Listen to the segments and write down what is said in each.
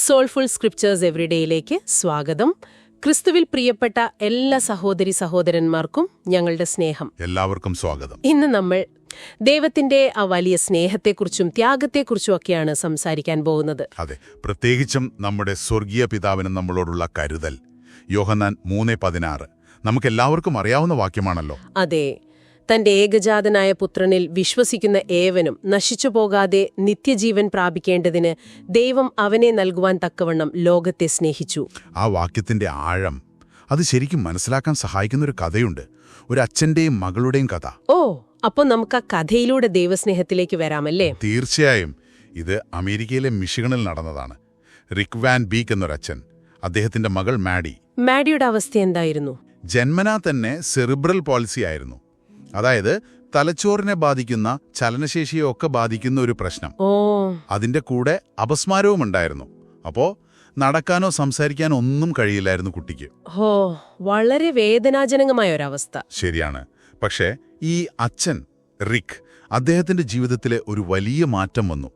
Soulful scriptures എവറിഡേയിലേക്ക് സ്വാഗതം. ക്രിസ്തുവിൽ പ്രിയപ്പെട്ട എല്ലാ സഹോദരി സഹോദരന്മാർക്കും ഞങ്ങളുടെ സ്നേഹം. എല്ലാവർക്കും സ്വാഗതം. ഇന്ന് നമ്മൾ ദൈവത്തിന്റെ ആ വലിയ സ്നേഹത്തെക്കുറിച്ചും ത്യാഗത്തെക്കുറിച്ചും ഒക്കെയാണ് സംസാരിക്കാൻ പോകുന്നത്. അതെ, പ്രത്യേകിച്ചും നമ്മുടെ സ്വർഗീയ പിതാവിന് നമ്മളോടുള്ള കരുതൽ. യോഹന്നാൻ 3:16 നമുക്കെല്ലാവർക്കും അറിയാവുന്ന വാക്യമാണല്ലോ. അതെ, തന്റെ ഏകജാതനായ പുത്രനിൽ വിശ്വസിക്കുന്ന ഏവനും നശിച്ചു പോകാതെ നിത്യജീവൻ പ്രാപിക്കേണ്ടതിന് ദൈവം അവനെ നൽകുവാൻ തക്കവണ്ണം ലോകത്തെ സ്നേഹിച്ചു. ആ വാക്യത്തിന്റെ ആഴം അത് ശരിക്കും മനസ്സിലാക്കാൻ സഹായിക്കുന്ന ഒരു കഥയുണ്ട്. ഒരു അച്ഛന്റെയും മകളുടെയും കഥ. ഓ, അപ്പോൾ നമുക്ക് ആ കഥയിലൂടെ ദൈവസ്നേഹത്തിലേക്ക് വരാമല്ലേ? തീർച്ചയായും. ഇത് അമേരിക്കയിലെ മിഷിഗണിൽ നടന്നതാണ്. റിക് വാൻ ബീക്ക് എന്നൊരച്ഛൻ, അദ്ദേഹത്തിന്റെ മകൾ മാഡിയുടെ അവസ്ഥ എന്തായിരുന്നു? ജന്മനാ തന്നെ സെറിബ്രൽ പോളിസി ആയിരുന്നു. അതായത് തലച്ചോറിനെ ബാധിക്കുന്ന, ചലനശേഷിയെ ഒക്കെ ബാധിക്കുന്ന ഒരു പ്രശ്നം. അതിന്റെ കൂടെ അപസ്മാരവും ഉണ്ടായിരുന്നു. അപ്പോ നടക്കാനോ സംസാരിക്കാനോ ഒന്നും കഴിയില്ലായിരുന്നു കുട്ടിക്ക്. വളരെ വേദനാജനകമായ ഒരവസ്ഥ. ശരിയാണ്. പക്ഷേ ഈ അച്ഛൻ റിക്, അദ്ദേഹത്തിന്റെ ജീവിതത്തിലെ ഒരു വലിയ മാറ്റം വന്നു.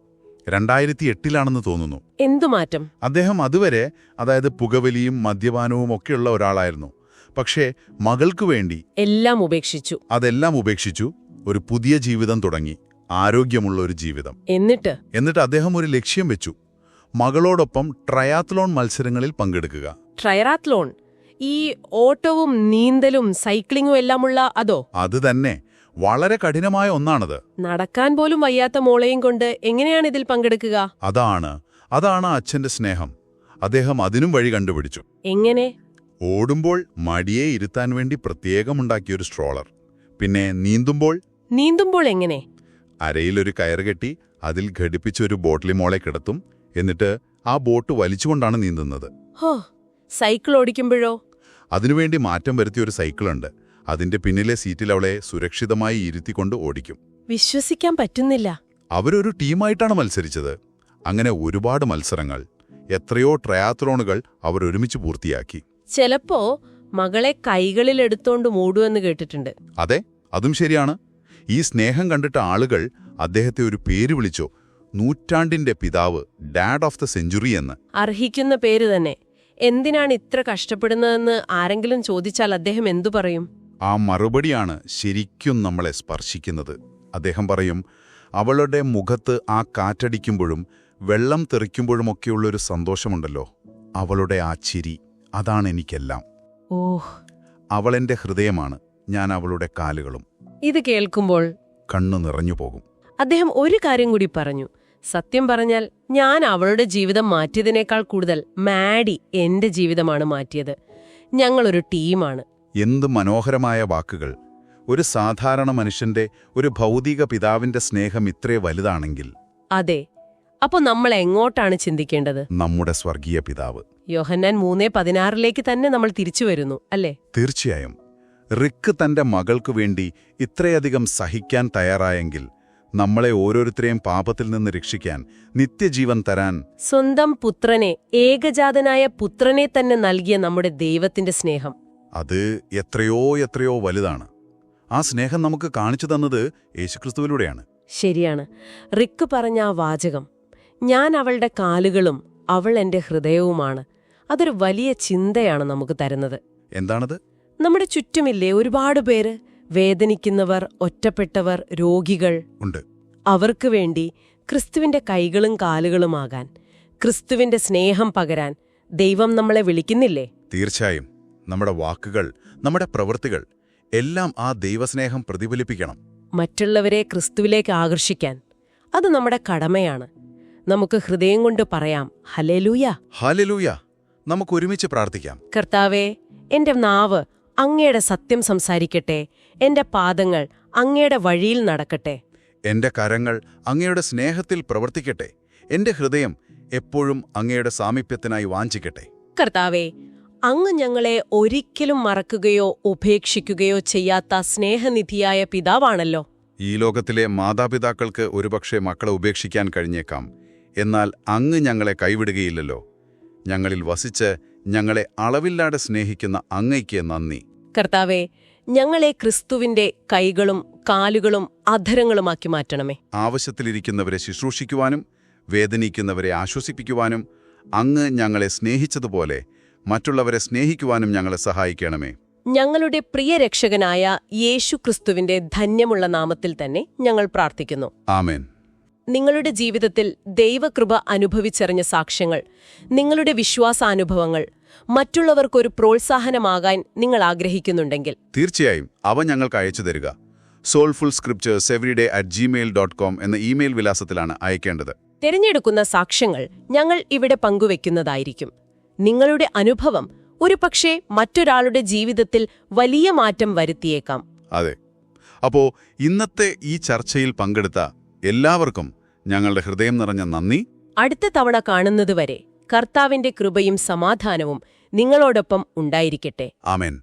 2008 തോന്നുന്നു. എന്തു മാറ്റം? അദ്ദേഹം അതുവരെ, അതായത് പുകവലിയും മദ്യപാനവും ഒക്കെയുള്ള ഒരാളായിരുന്നു. പക്ഷേ മകൾക്കു വേണ്ടി എല്ലാം ഉപേക്ഷിച്ചു. അതെല്ലാം ഉപേക്ഷിച്ചു. ഒരു പുതിയ ജീവിതം തുടങ്ങി, ആരോഗ്യമുള്ള ഒരു ജീവിതം. എന്നിട്ട് അദ്ദേഹം ഒരു ലക്ഷ്യം വെച്ചു: മകളോടൊപ്പം ട്രയാത്ലോൺ മത്സരങ്ങളിൽ പങ്കെടുക്കുക. ട്രയാത്ലോൺ? ഈ ഓട്ടവും നീന്തലും സൈക്ലിങ്ങും എല്ലാമുള്ള അതോ? അത് തന്നെ. വളരെ കഠിനമായ ഒന്നാണത്. നടക്കാൻ പോലും വയ്യാത്ത മോളെയും കൊണ്ട് എങ്ങനെയാണ് ഇതിൽ പങ്കെടുക്കുക? അതാണ് അച്ഛന്റെ സ്നേഹം. അദ്ദേഹം അതിനും വഴി കണ്ടുപിടിച്ചു. എങ്ങനെ? ഓടുമ്പോൾ മടിയെ ഇരുത്താൻ വേണ്ടി പ്രത്യേകമുണ്ടാക്കിയൊരു സ്ട്രോളർ. പിന്നെ നീന്തുമ്പോൾ എങ്ങനെ? അരയിലൊരു കയറ് കെട്ടി അതിൽ ഘടിപ്പിച്ചൊരു ബോട്ടിൽ മോളെ കിടത്തും. എന്നിട്ട് ആ ബോട്ട് വലിച്ചുകൊണ്ടാണ് നീന്തുന്നത്. സൈക്കിൾ ഓടിക്കുമ്പോഴോ? അതിനുവേണ്ടി മാറ്റം വരുത്തിയൊരു സൈക്കിളുണ്ട്. അതിന്റെ പിന്നിലെ സീറ്റിൽ അവളെ സുരക്ഷിതമായി ഇരുത്തിക്കൊണ്ട് ഓടിക്കും. വിശ്വസിക്കാൻ പറ്റുന്നില്ല. അവരൊരു ടീമായിട്ടാണ് മത്സരിച്ചത്. അങ്ങനെ ഒരുപാട് മത്സരങ്ങൾ, എത്രയോ ട്രയാത്ലോണുകൾ അവർ ഒരുമിച്ച് പൂർത്തിയാക്കി. ചിലപ്പോ മകളെ കൈകളിലെടുത്തോണ്ട് മൂടുവെന്ന് കേട്ടിട്ടുണ്ട്. അതെ, അതും ശരിയാണ്. ഈ സ്നേഹം കണ്ടിട്ട് ആളുകൾ അദ്ദേഹത്തെ ഒരു പേര് വിളിച്ചോ, നൂറ്റാണ്ടിന്റെ പിതാവ്, ഡാഡ് ഓഫ് ദ സെഞ്ചുറി എന്ന്. അർഹിക്കുന്ന പേര് തന്നെ. എന്തിനാണ് ഇത്ര കഷ്ടപ്പെടുന്നതെന്ന് ആരെങ്കിലും ചോദിച്ചാൽ അദ്ദേഹം എന്തു പറയും? ആ മറുപടിയാണ് ശരിക്കും നമ്മളെ സ്പർശിക്കുന്നത്. അദ്ദേഹം പറയും, അവളുടെ മുഖത്ത് ആ കാറ്റടിക്കുമ്പോഴും വെള്ളം തെറിക്കുമ്പോഴുമൊക്കെയുള്ളൊരു സന്തോഷമുണ്ടല്ലോ, അവളുടെ ആ ചിരി, അതാണ് എനിക്കെല്ലാം. അവളെന്റെ ഹൃദയമാണ്, ഞാൻ അവളുടെ കാലുകളും. ഇത് കേൾക്കുമ്പോൾ കണ്ണു നിറഞ്ഞു പോകും. അദ്ദേഹം ഒരു കാര്യം കൂടി പറഞ്ഞു. സത്യം പറഞ്ഞാൽ ഞാൻ അവളുടെ ജീവിതം മാറ്റിയതിനേക്കാൾ കൂടുതൽ മാഡി എന്റെ ജീവിതമാണ് മാറ്റിയത്. ഞങ്ങളൊരു ടീമാണ്. എന്ത് മനോഹരമായ വാക്കുകൾ! ഒരു സാധാരണ മനുഷ്യന്റെ, ഒരു ഭൗതിക പിതാവിന്റെ സ്നേഹം ഇത്രേ വലുതാണെങ്കിൽ. അതെ. അപ്പൊ നമ്മൾ എങ്ങോട്ടാണ് ചിന്തിക്കേണ്ടത്? നമ്മുടെ സ്വർഗീയ പിതാവ്. യോഹന്നാൻ 3:16 തന്നെ നമ്മൾ തിരിച്ചു വരുന്നു, അല്ലേ? തീർച്ചയായും. റിക്ക് തന്റെ മകൾക്കു വേണ്ടി ഇത്രയധികം സഹിക്കാൻ തയ്യാറായെങ്കിൽ, നമ്മളെ ഓരോരുത്തരെയും പാപത്തിൽ നിന്ന് രക്ഷിക്കാൻ, നിത്യജീവൻ തരാൻ സ്വന്തം പുത്രനെ, ഏകജാതനായ പുത്രനെ തന്നെ നൽകിയ നമ്മുടെ ദൈവത്തിന്റെ സ്നേഹം, അത് എത്രയോ വലുതാണ്. ആ സ്നേഹം നമുക്ക് കാണിച്ചു തന്നത് യേശുക്രിസ്തുവിലൂടെയാണ്. ശരിയാണ്. റിക്ക് പറഞ്ഞ ആ വാചകം, ഞാൻ അവളുടെ കാലുകളും അവൾ എന്റെ ഹൃദയവുമാണ്, അതൊരു വലിയ ചിന്തയാണ് നമുക്ക് തരുന്നത്. എന്താണത്? നമ്മുടെ ചുറ്റുമില്ലേ ഒരുപാട് പേര്, വേദനിക്കുന്നവർ, ഒറ്റപ്പെട്ടവർ, രോഗികൾ ഉണ്ട്. അവർക്ക് വേണ്ടി ക്രിസ്തുവിന്റെ കൈകളും കാലുകളുമാകാൻ, ക്രിസ്തുവിന്റെ സ്നേഹം പകരാൻ ദൈവം നമ്മളെ വിളിക്കുന്നില്ലേ? തീർച്ചയായും. നമ്മുടെ വാക്കുകൾ, നമ്മുടെ പ്രവൃത്തികൾ എല്ലാം ആ ദൈവസ്നേഹം പ്രതിഫലിപ്പിക്കണം. മറ്റുള്ളവരെ ക്രിസ്തുവിലേക്ക് ആകർഷിക്കാൻ അത് നമ്മുടെ കടമയാണ്. നമുക്ക് ഹൃദയം കൊണ്ട് പറയാം, ഹല്ലേലൂയ, ഹല്ലേലൂയ. നമുക്ക് ഒരുമിച്ച് പ്രാർത്ഥിക്കാം. കർത്താവേ, എന്റെ നാവ് അങ്ങയുടെ സത്യം സംസാരിക്കട്ടെ, എന്റെ പാദങ്ങൾ അങ്ങയുടെ വഴിയിൽ നടക്കട്ടെ, എന്റെ കരങ്ങൾ അങ്ങയുടെ സ്നേഹത്തിൽ പ്രവർത്തിക്കട്ടെ, എന്റെ ഹൃദയം എപ്പോഴും അങ്ങയുടെ സാമീപ്യത്തിനായി വാഞ്ചിക്കട്ടെ. കർത്താവേ, അങ്ങ് ഞങ്ങളെ ഒരിക്കലും മറക്കുകയോ ഉപേക്ഷിക്കുകയോ ചെയ്യാത്ത സ്നേഹനിധിയായ പിതാവാണല്ലോ. ഈ ലോകത്തിലെ മാതാപിതാക്കൾക്ക് ഒരുപക്ഷെ മക്കളെ ഉപേക്ഷിക്കാൻ കഴിഞ്ഞേക്കാം. എന്നാൽ അങ്ങ് ഞങ്ങളെ കൈവിടുകയില്ലല്ലോ. ഞങ്ങളിൽ വസിച്ച് ഞങ്ങളെ അളവില്ലാതെ സ്നേഹിക്കുന്ന അങ്ങയ്ക്ക് നന്ദി. കർത്താവേ, ഞങ്ങളെ ക്രിസ്തുവിന്റെ കൈകളും കാലുകളും അധരങ്ങളുമാക്കി മാറ്റണമേ. ആവശ്യത്തിലിരിക്കുന്നവരെ ശുശ്രൂഷിക്കുവാനും, വേദനിക്കുന്നവരെ ആശ്വസിപ്പിക്കുവാനും, അങ്ങ് ഞങ്ങളെ സ്നേഹിച്ചതുപോലെ മറ്റുള്ളവരെ സ്നേഹിക്കുവാനും ഞങ്ങളെ സഹായിക്കണമേ. ഞങ്ങളുടെ പ്രിയ രക്ഷകനായ യേശുക്രിസ്തുവിന്റെ ധന്യമുള്ള നാമത്തിൽ തന്നെ ഞങ്ങൾ പ്രാർത്ഥിക്കുന്നു. ആമേൻ. നിങ്ങളുടെ ജീവിതത്തിൽ ദൈവകൃപ അനുഭവിച്ചറിഞ്ഞ സാക്ഷ്യങ്ങൾ, നിങ്ങളുടെ വിശ്വാസാനുഭവങ്ങൾ മറ്റുള്ളവർക്കൊരു പ്രോത്സാഹനമാകാൻ നിങ്ങൾ ആഗ്രഹിക്കുന്നുണ്ടെങ്കിൽ തീർച്ചയായും അവ ഞങ്ങൾക്ക് അയച്ചു തരിക. soulfulscriptureseveryday@gmail.com എന്ന ഇമെയിൽ വിലാസത്തിലാണ് അയക്കേണ്ടത്. തിരഞ്ഞെടുക്കുന്ന സാക്ഷ്യങ്ങൾ ഞങ്ങൾ ഇവിടെ പങ്കുവെക്കുന്നതായിരിക്കും. നിങ്ങളുടെ അനുഭവം ഒരുപക്ഷേ മറ്റൊരാളുടെ ജീവിതത്തിൽ വലിയ മാറ്റം വരുത്തിയേക്കാം. അതെ. അപ്പോ ഇന്നത്തെ ഈ ചർച്ചയിൽ പങ്കെടുത്ത എല്ലാവർക്കും ഞങ്ങളുടെ ഹൃദയം നിറഞ്ഞ നന്ദി. അടുത്ത തവണ കാണുന്നതുവരെ കർത്താവിന്റെ കൃപയും സമാധാനവും നിങ്ങളോടൊപ്പം ഉണ്ടായിരിക്കട്ടെ. ആമേൻ.